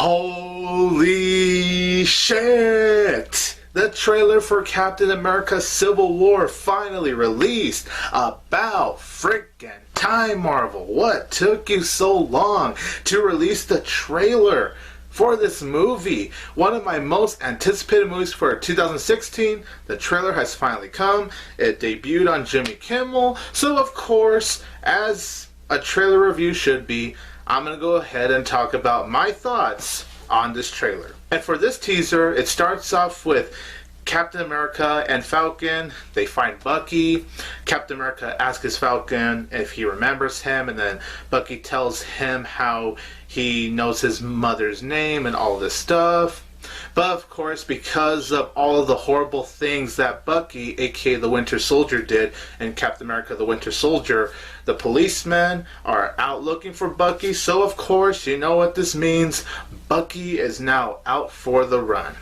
Holy shit! The trailer for Captain America Civil War finally released. About freaking time, Marvel. What took you so long to release the trailer for this movie? One of my most anticipated movies for 2016. The trailer has finally come. It debuted on Jimmy Kimmel. So of course, as a trailer review should be, I'm going to go ahead and talk about my thoughts on this trailer. And for this teaser, it starts off with Captain America and Falcon. They find Bucky. Captain America asks Falcon if he remembers him, and then Bucky tells him how he knows his mother's name and all this stuff. But of course, because of all of the horrible things that Bucky, aka the Winter Soldier, did in Captain America the Winter Soldier, the policemen are out looking for Bucky. So of course, you know what this means. Bucky is now out for the run.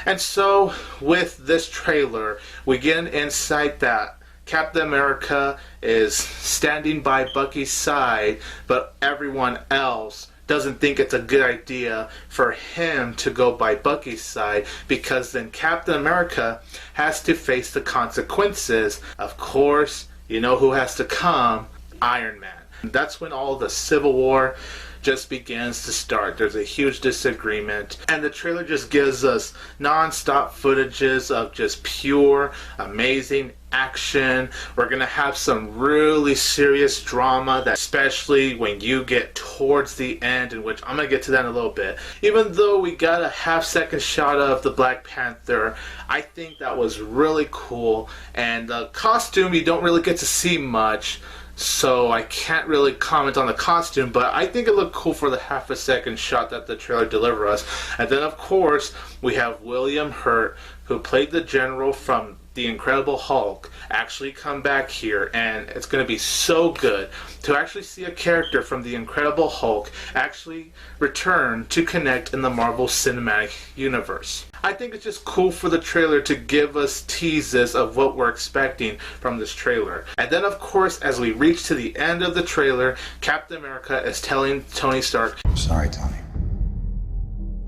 And so with this trailer, we get an insight that Captain America is standing by Bucky's side, but everyone else doesn't think it's a good idea for him to go by Bucky's side, because then Captain America has to face the consequences. Of course, you know who has to come? Iron Man. That's when all the Civil War just begins to start. There's a huge disagreement, and the trailer just gives us non-stop footages of just pure, amazing action. We're gonna have some really serious drama, that especially when you get towards the end, in which I'm gonna get to that in a little bit. Even though we got a half-second shot of the Black Panther, I think that was really cool, and the costume you don't really get to see much, so I can't really comment on the costume, but I think it looked cool for the half-a-second shot that the trailer delivered us. And then of course we have William Hurt, who played the general from The Incredible Hulk, actually come back here, and it's going to be so good to actually see a character from The Incredible Hulk actually return to connect in the Marvel Cinematic Universe. I think it's just cool for the trailer to give us teases of what we're expecting from this trailer. And then of course, as we reach to the end of the trailer, Captain America is telling Tony Stark, "I'm sorry, Tony.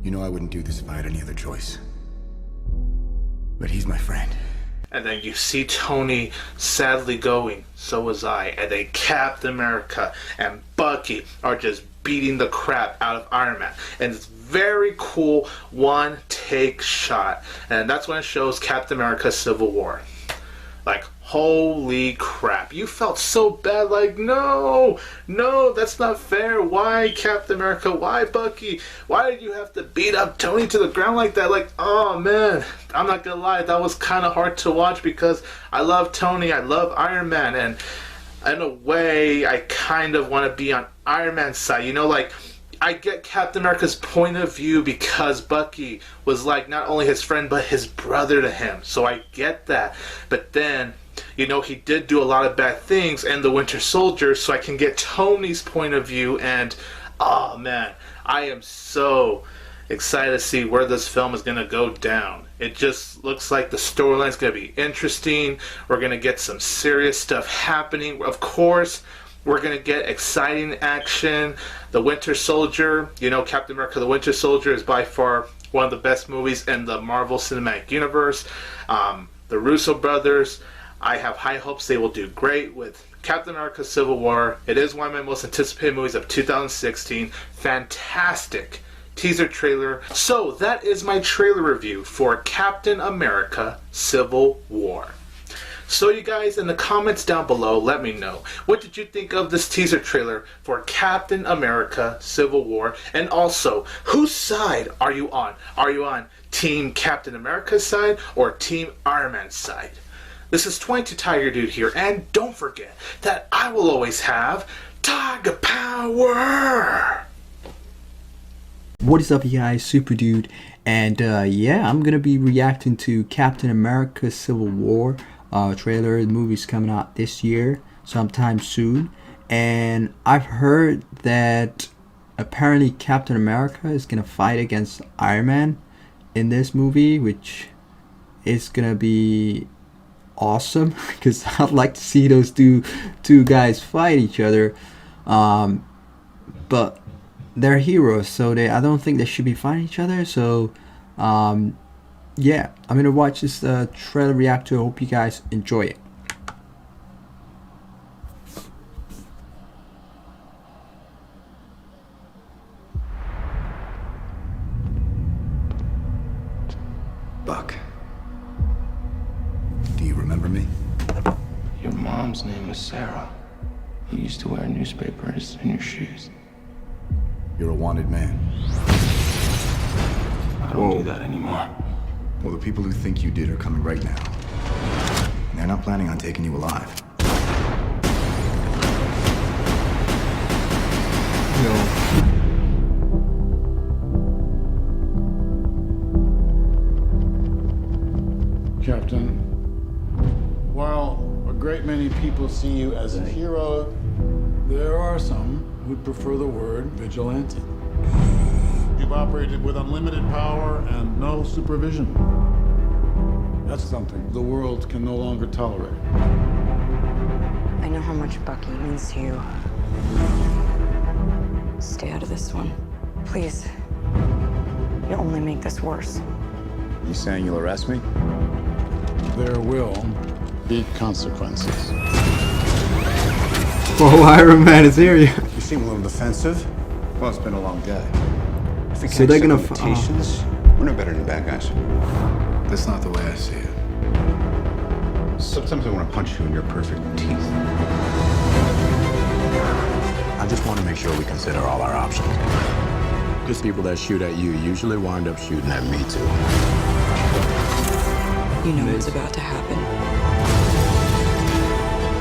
You know I wouldn't do this if I had any other choice. But he's my friend." And then you see Tony sadly going, "So was I." And then Captain America and Bucky are just beating the crap out of Iron Man. And it's very cool one-take shot. And that's when it shows Captain America Civil War. Like, holy crap. You felt so bad, like, no, that's not fair. Why, Captain America? Why, Bucky? Why did you have to beat up Tony to the ground like that? Like, oh man, I'm not gonna lie, that was kind of hard to watch, because I love Tony, I love Iron Man, and in a way, I kind of want to be on Iron Man's side. You know, like, I get Captain America's point of view because Bucky was like not only his friend but his brother to him. So I get that. But then, you know, he did do a lot of bad things in the Winter Soldier, so I can get Tony's point of view. And oh man, I am so excited to see where this film is going to go down. It just looks like the storyline is going to be interesting. We're going to get some serious stuff happening. Of course, we're going to get exciting action. The Winter Soldier, you know, Captain America the Winter Soldier is by far one of the best movies in the Marvel Cinematic Universe. The Russo brothers, I have high hopes they will do great with Captain America Civil War. It is one of my most anticipated movies of 2016. Fantastic teaser trailer. So that is my trailer review for Captain America Civil War. So you guys, in the comments down below, let me know, what did you think of this teaser trailer for Captain America Civil War? And also, whose side are you on? Are you on Team Captain America's side or Team Iron Man's side? This is 22 Tiger Dude here, and don't forget that I will always have Tiger Power! What is up, you guys? Super Dude, and yeah, I'm gonna be reacting to Captain America Civil War trailer. The movie's coming out this year, sometime soon, and I've heard that apparently Captain America is gonna fight against Iron Man in this movie, which is gonna be awesome because I'd like to see those two guys fight each other. But they're heroes, so I don't think they should be fighting each other. So yeah, I'm gonna watch this trailer react to it. Hope you guys enjoy it. Buck. Do you remember me? Your mom's name was Sarah. You used to wear newspapers in your shoes. You're a wanted man. I don't do that anymore. Well, the people who think you did are coming right now. And they're not planning on taking you alive. Captain, while a great many people see you as a hero, there are some who'd prefer the word vigilante. You've operated with unlimited power and no supervision. That's something the world can no longer tolerate. I know how much Bucky means to you. Stay out of this one. Please. You'll only make this worse. You saying you'll arrest me? There will be consequences. Oh, Iron Man is here. You seem a little defensive. Well, it's been a long day. If we So can't they're set gonna limitations, we're no better than bad guys. That's not the way I see it. Sometimes I want to punch you in your perfect teeth. I just want to make sure we consider all our options. Because people that shoot at you usually wind up shooting at me too. You know what's about to happen.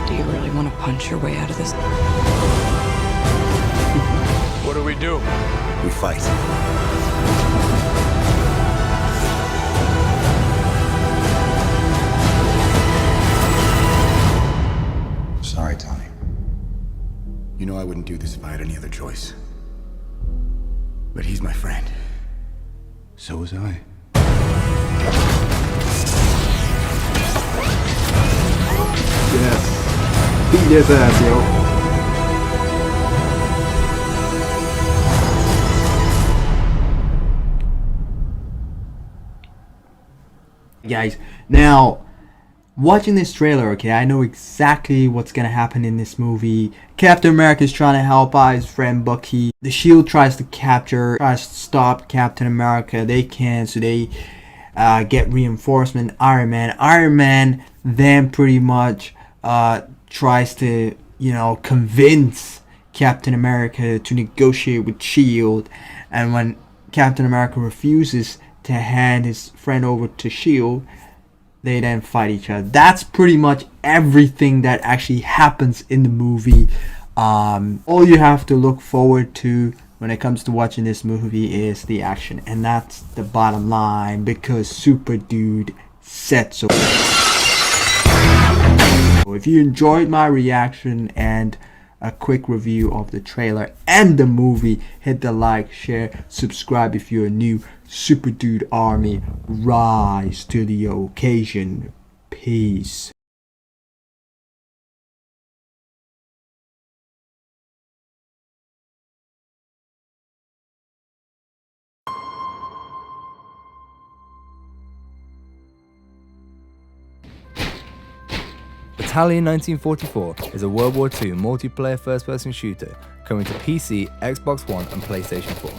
Do you really want to punch your way out of this? What do we do? We fight. Sorry, Tony. You know I wouldn't do this if I had any other choice. But he's my friend. So was I. Yes. Beat his ass, yo. Guys, now watching this trailer, okay, I know exactly what's gonna happen in this movie. Captain America is trying to help out his friend Bucky. The Shield tries to stop Captain America. They can, so they get reinforcement. Iron Man then pretty much tries to, you know, convince Captain America to negotiate with Shield, and when Captain America refuses to hand his friend over to Shield, they then fight each other. That's pretty much everything that actually happens in the movie. All you have to look forward to when it comes to watching this movie is the action, and that's the bottom line, because Super Dude said so. If you enjoyed my reaction and a quick review of the trailer and the movie, hit the like, share, subscribe if you're new. Super Dude Army, rise to the occasion. Peace. Battalion 1944 is a World War II multiplayer first-person shooter coming to PC, Xbox One and PlayStation 4.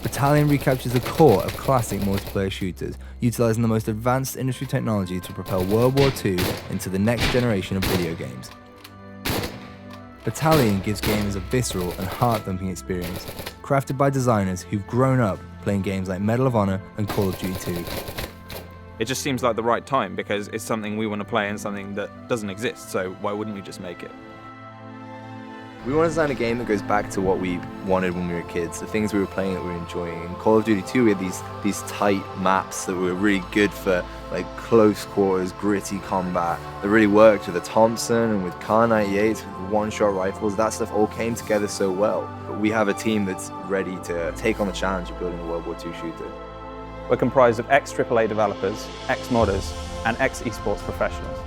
Battalion recaptures the core of classic multiplayer shooters, utilizing the most advanced industry technology to propel World War II into the next generation of video games. Battalion gives gamers a visceral and heart-thumping experience, crafted by designers who've grown up playing games like Medal of Honor and Call of Duty 2. It just seems like the right time because it's something we want to play and something that doesn't exist, so why wouldn't we just make it? We want to design a game that goes back to what we wanted when we were kids, the things we were playing that we were enjoying. In Call of Duty 2 we had these tight maps that were really good for like close quarters, gritty combat, that really worked with the Thompson and with Kar 98s, with one-shot rifles. That stuff all came together so well. But we have a team that's ready to take on the challenge of building a World War II shooter. We're comprised of ex-AAA developers, ex-modders, and ex-esports professionals.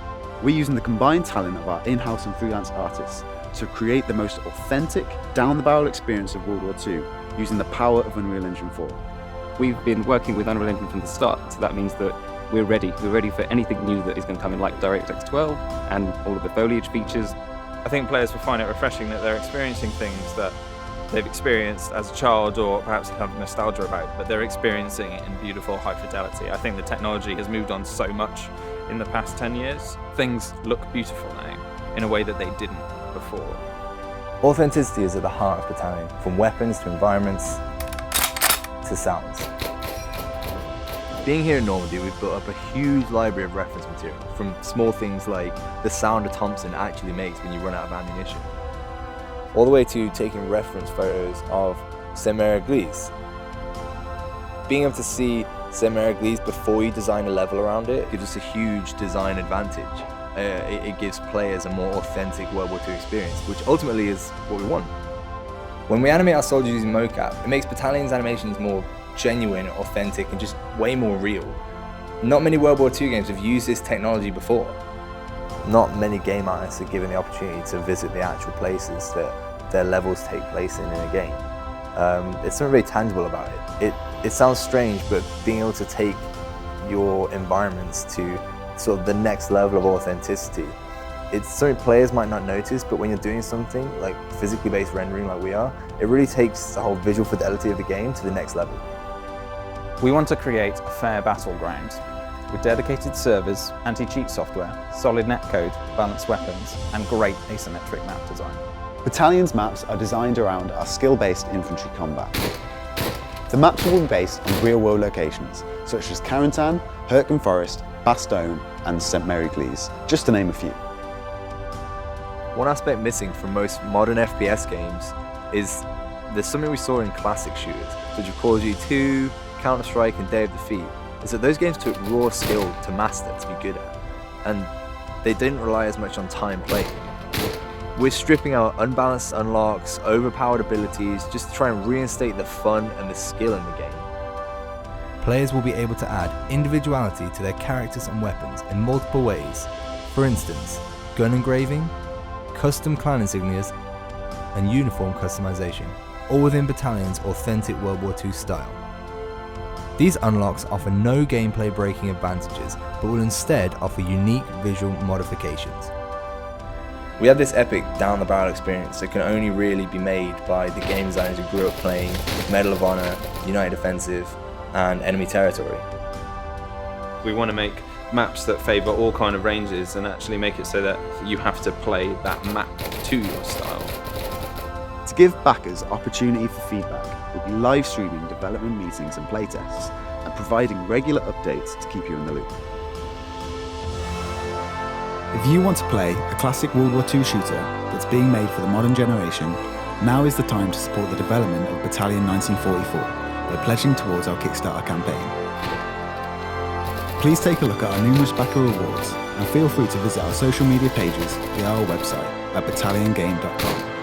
We're using the combined talent of our in-house and freelance artists to create the most authentic, down-the-barrel experience of World War II using the power of Unreal Engine 4. We've been working with Unreal Engine from the start, so that means that we're ready. We're ready for anything new that is going to come in, like DirectX 12 and all of the foliage features. I think players will find it refreshing that they're experiencing things that they've experienced as a child or perhaps have nostalgia about, but they're experiencing it in beautiful high fidelity. I think the technology has moved on so much in the past 10 years. Things look beautiful now in a way that they didn't before. Authenticity is at the heart of Battalion, from weapons to environments to sounds. Being here in Normandy, we've built up a huge library of reference material, from small things like the sound a Thompson actually makes when you run out of ammunition, all the way to taking reference photos of Saint-Mère-Église. Being able to see Saint-Mère-Église before you design a level around it gives us a huge design advantage. It gives players a more authentic World War II experience, which ultimately is what we want. When we animate our soldiers using mocap, it makes Battalion's animations more genuine, authentic, and just way more real. Not many World War II games have used this technology before. Not many game artists are given the opportunity to visit the actual places that their levels take place in a game. There's something very tangible about it. It sounds strange, but being able to take your environments to sort of the next level of authenticity, it's something players might not notice, but when you're doing something like physically based rendering like we are, it really takes the whole visual fidelity of the game to the next level. We want to create a fair battleground with dedicated servers, anti-cheat software, solid netcode, balanced weapons, and great asymmetric map design. Battalion's maps are designed around our skill-based infantry combat. The maps will be based on real-world locations, such as Carentan, Hurtgen Forest, Bastogne, and Saint-Mère-Église, just to name a few. One aspect missing from most modern FPS games is there's something we saw in classic shooters, such as Call of Duty 2, Counter-Strike, and Day of Defeat, is that those games took raw skill to master, to be good at, and they didn't rely as much on time playing. We're stripping out unbalanced unlocks, overpowered abilities, just to try and reinstate the fun and the skill in the game. Players will be able to add individuality to their characters and weapons in multiple ways. For instance, gun engraving, custom clan insignias, and uniform customization, all within Battalion's authentic World War II style. These unlocks offer no gameplay breaking advantages, but will instead offer unique visual modifications. We have this epic down-the-barrel experience that can only really be made by the game designers who grew up playing Medal of Honor, United Defensive, and Enemy Territory. We want to make maps that favour all kind of ranges and actually make it so that you have to play that map to your style. To give backers opportunity for feedback, we'll be live streaming development meetings and playtests, and providing regular updates to keep you in the loop. If you want to play a classic World War II shooter that's being made for the modern generation, now is the time to support the development of Battalion 1944 by pledging towards our Kickstarter campaign. Please take a look at our numerous backer rewards and feel free to visit our social media pages via our website at battalionGame.com.